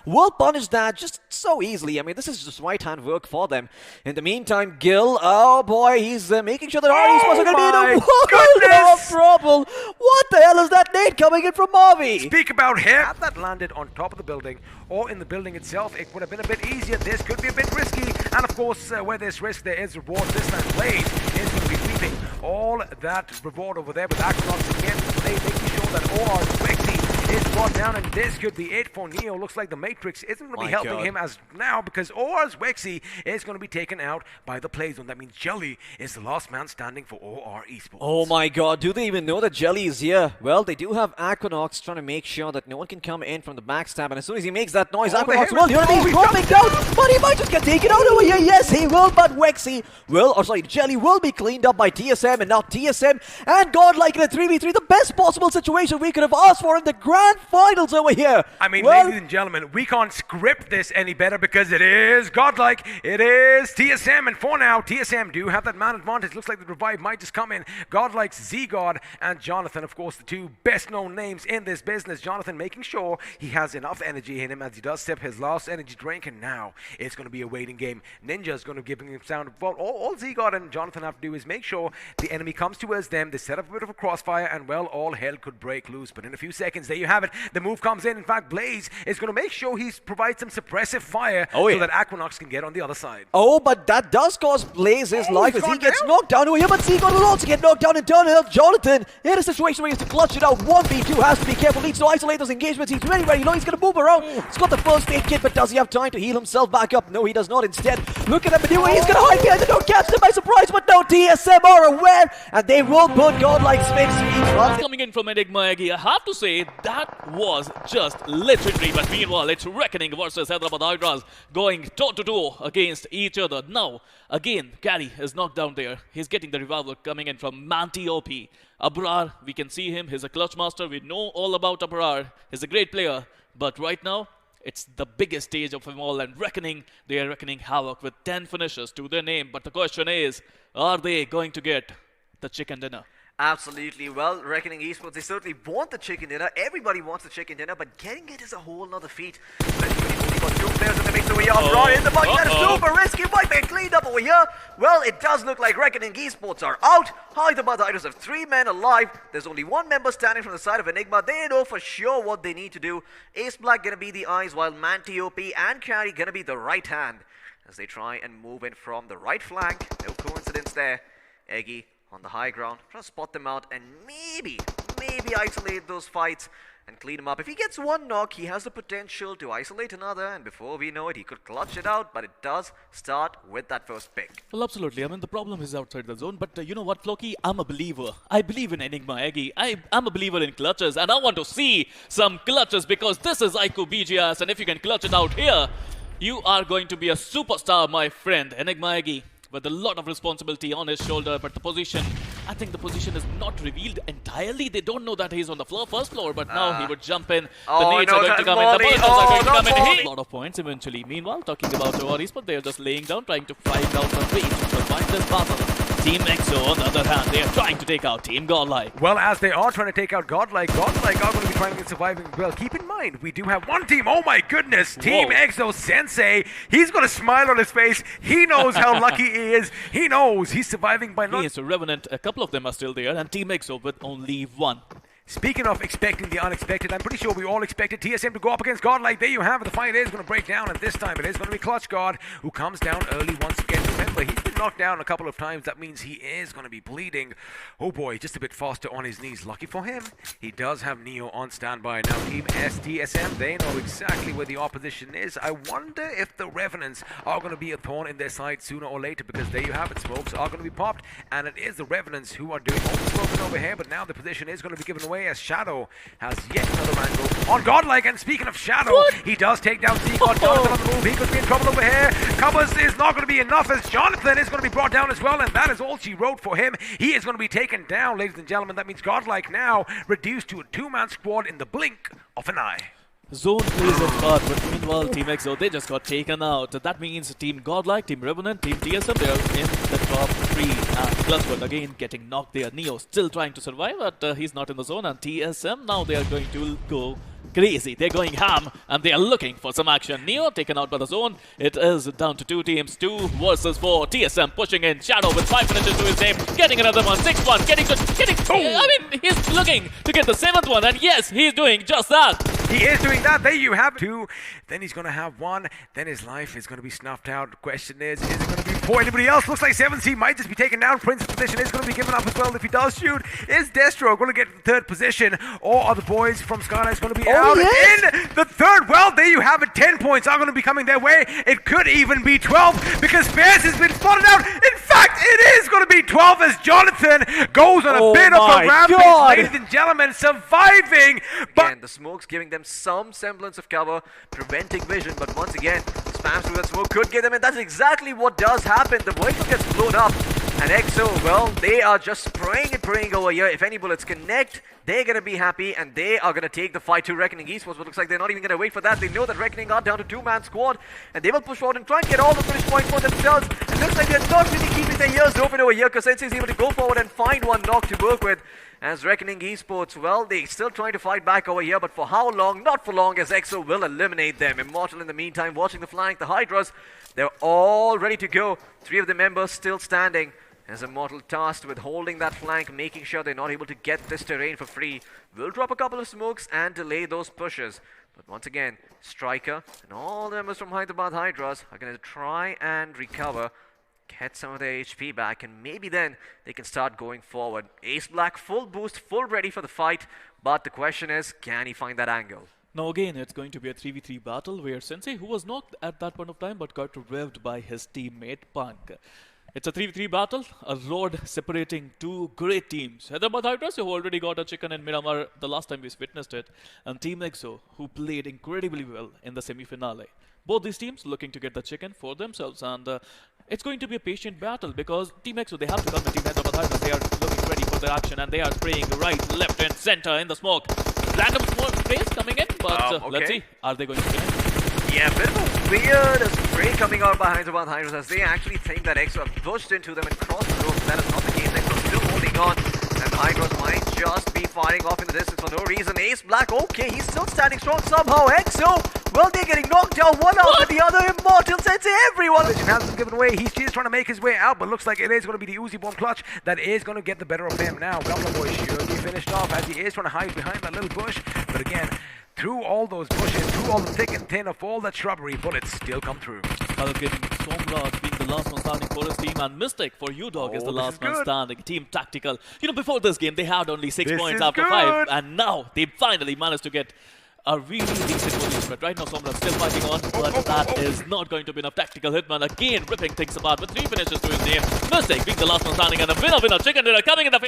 will punish that just so easily. I mean, this is just right-hand work for them. In the meantime, Gil, oh boy, he's making sure that Arnie's going to be in a world of trouble. What the hell is that nade coming in from Marvi? Speak about him. Had that landed on top of the building or in the building itself, it would have been a bit easier. This could be a bit risky. And of course, where there's risk, there is reward. This time, Blaze is going to be reaping all that reward over there with Aquanauts again. Blaze making sure that OR's Wexy is brought down, and this could be it for Neo. Looks like the Matrix isn't going to be helping him as now, because OR's Wexy is going to be taken out by the play zone. That means Jelly is the last man standing for OR Esports. Oh my god, do they even know that Jelly is here? Well, they do have Aquanox trying to make sure that no one can come in from the backstab, and as soon as he makes that noise, Aquanox will hear he's dropping down, but he might just get taken out over here. Yes, he will, but Wexy will, or sorry, Jelly will be cleaned up by TSM, and now TSM and Godlike in a 3v3, the best possible situation we could have asked for in the grand finals over here. I mean, ladies and gentlemen, we can't script this any better because it is Godlike, it is TSM, and for now, TSM do have that man advantage. Looks like the revive might just come in. Godlike's Z-God and Jonathan, of course, the two best-known names in this business. Jonathan making sure he has enough energy in him as he does sip his last energy drink, and now it's going to be a waiting game. Ninja's going to give him sound. Well, all Z-God and Jonathan have to do is make sure the enemy comes towards them. They set up a bit of a crossfire, and well, all hell could break loose. But in a few seconds, there you have it. The move comes in. In fact, Blaze is going to make sure he provides some suppressive fire so that Aquanox can get on the other side. Oh, but that does cost Blaze his life as he gets knocked down over here, but Z-God will also get knocked down in turn. Jonathan in a situation where he has to clutch it out. 1v2 has to be careful. Needs to isolate those engagements. He's very, very low. He's going to move around. He's got the first aid kit, but does he have time to heal himself back up? No, he does not. Instead, look at that maneuver. He's going to hide behind the door, catch them by surprise, but no, TSM are aware, and they will put Godlike Sphinx. Coming in from Enigma Aggie, I have to say that was just legendary. But meanwhile, it's Reckoning versus Hyderabad Hydras going toe-to-toe against each other. Now, again, Gary is knocked down there. He's getting the revival coming in from Manti OP. Abrar, we can see him. He's a clutch master. We know all about Abrar. He's a great player. But right now, it's the biggest stage of them all. And Reckoning, they are reckoning havoc with 10 finishes to their name. But the question is, are they going to get the chicken dinner? Absolutely. Well, Reckoning Esports, they certainly want the chicken dinner. Everybody wants the chicken dinner, but getting it is a whole nother feat. Only got two players in the mix over here. Abrar in the bucket. That is super risky. Might be cleaned up over here. Well, it does look like Reckoning Esports are out. Hyderabad Hydras have 3 men alive. There's only 1 member standing from the side of Enigma. They know for sure what they need to do. Ace Black gonna be the eyes, while Manti OP and Carry gonna be the right hand as they try and move in from the right flank. No coincidence there. Eggy on the high ground, trying to spot them out and maybe isolate those fights and clean them up. If he gets 1 knock, he has the potential to isolate another, and before we know it, he could clutch it out, but it does start with that first pick. Well, absolutely. I mean, the problem is outside the zone, but you know what, Floki? I'm a believer. I believe in Enigma Aggie. I'm a believer in clutches, and I want to see some clutches because this is Aiku BGS, and if you can clutch it out here, you are going to be a superstar, my friend. Enigma Aggie with a lot of responsibility on his shoulder, but the position, I think the position is not revealed entirely. They don't know that he's on the first floor, but now he would jump in. The nades are going to come in. The bullets are going to come in. A lot of points eventually. Meanwhile, talking about Oris, but they're just laying down, trying to find out some ways to survive this battle. Team EXO, on the other hand, they are trying to take out Team Godlike. Well, as they are trying to take out Godlike are going to be trying to survive. Well, keep in mind, we do have 1 team. Oh my goodness, Team EXO Sensei. He's got a smile on his face. He knows how lucky he is. He knows he's surviving by not. Yes, so Revenant, a couple of them are still there, and Team EXO with only 1. Speaking of expecting the unexpected, I'm pretty sure we all expected TSM to go up against Godlike. There you have it. The fight is going to break down, and this time it is going to be Clutch God who comes down early once again. Remember, he's been knocked down a couple of times. That means he is going to be bleeding. Oh boy, just a bit faster on his knees. Lucky for him, he does have Neo on standby. Now, Team STSM, they know exactly where the opposition is. I wonder if the Revenants are going to be a thorn in their side sooner or later, because there you have it. Smokes are going to be popped, and it is the Revenants who are doing all the smoking over here, but now the position is going to be given away as Shadow has yet another angle on Godlike. And speaking of Shadow, he does take down Z-God. Jonathan on the move. He could be in trouble over here. Covers is not going to be enough as Jonathan is going to be brought down as well, and that is all she wrote for him. He is going to be taken down, ladies and gentlemen. That means Godlike now reduced to a 2-man squad in the blink of an eye. Zone plays its part, but meanwhile, Team EXO, they just got taken out. That means Team Godlike, Team Revenant, Team TSM, they are in the top 3. And Clutchwood again getting knocked there. Neo still trying to survive, but he's not in the zone. And TSM, now they are going to go crazy. They're going ham and they are looking for some action. Neo taken out by the zone. It is down to 2 teams, 2 versus 4. TSM pushing in. Shadow with 5 finishes to his name. Getting another one. 6-1. I mean, he's looking to get the 7th one. And yes, he's doing just that. He is doing that. There you have it. 2. Then he's going to have 1. Then his life is going to be snuffed out. The question is it going to be for anybody else? Looks like 7C might just be taken down. Prince's position is going to be given up as well if he does shoot. Is Destro going to get the 3rd position? Or are the boys from Skyline's going to be out yes. in the 3rd? Well, there you have it. 10 points are going to be coming their way. It could even be 12 because Bears has been spotted out. In fact, it is going to be 12 as Jonathan goes on a bit of a rampage, ladies and gentlemen, surviving. But Again, the smoke's giving them some semblance of cover, preventing vision, but once again, spams through that smoke could get them, and that's exactly what does happen. The vehicle gets blown up, and EXO, well, they are just spraying and praying over here. If any bullets connect, they're going to be happy, and they are going to take the fight to Reckoning Esports, but looks like they're not even going to wait for that. They know that Reckoning are down to 2-man squad, and they will push forward and try and get all the finish points for themselves. And looks like they're not really keeping their ears open over here, because Sensei is able to go forward and find one knock to work with. As Reckoning Esports, well, they're still trying to fight back over here, but for how long? Not for long, as EXO will eliminate them. Immortal in the meantime, watching the flank, the Hydras, they're all ready to go. 3 of the members still standing. As Immortal tasked with holding that flank, making sure they're not able to get this terrain for free. Will drop a couple of smokes and delay those pushes. But once again, Striker and all the members from Hyderabad Hydras are going to try and recover, get some of their HP back, and maybe then they can start going forward. Ace Black, full boost, full ready for the fight, but the question is, can he find that angle? Now again, it's going to be a 3v3 battle where Sensei, who was knocked at that point of time but got revved by his teammate Punk. It's a 3v3 battle, a road separating 2 great teams. Hyderabad Hydras, who already got a chicken in Miramar the last time we witnessed it, and Team EXO, who played incredibly well in the semi-finale. Both these teams looking to get the chicken for themselves, and it's going to be a patient battle because Team EXO, they have to come, and Team Hyderabad Hydras, they are looking ready for their action, and they are spraying right, left, and center in the smoke. Random smoke space coming in, but let's see, are they going to finish? Yeah, a bit of a weird spray coming out by Hyderabad Hydras as they actually think that EXO have pushed into them and crossed the road. That is not the case. EXO still holding on, and Hydras might just be firing off in the distance for no reason. Ace Black, okay, he's still standing strong somehow. EXO, well, they're getting knocked down one after the other. Immortal Sensei, everyone has been given away. He's just trying to make his way out, but looks like it is going to be the Uzi Bomb clutch that is going to get the better of him. Now, Goblin Boy should be finished off as he is trying to hide behind that little bush, but again, through all those bushes, through all the thick and thin of all that shrubbery, bullets still come through. Again, Somraj being the last one standing for his team, and Mystic for U-Dog is the last man standing. Team Tactical. You know, before this game, they had only 6 points after 5, and now they finally managed to get a really decent position. But right now, Somraj still fighting on, but that is not going to be enough. Tactical Hitman again ripping things apart with 3 finishes to his name. Mystic being the last one standing, and a winner chicken dinner coming in the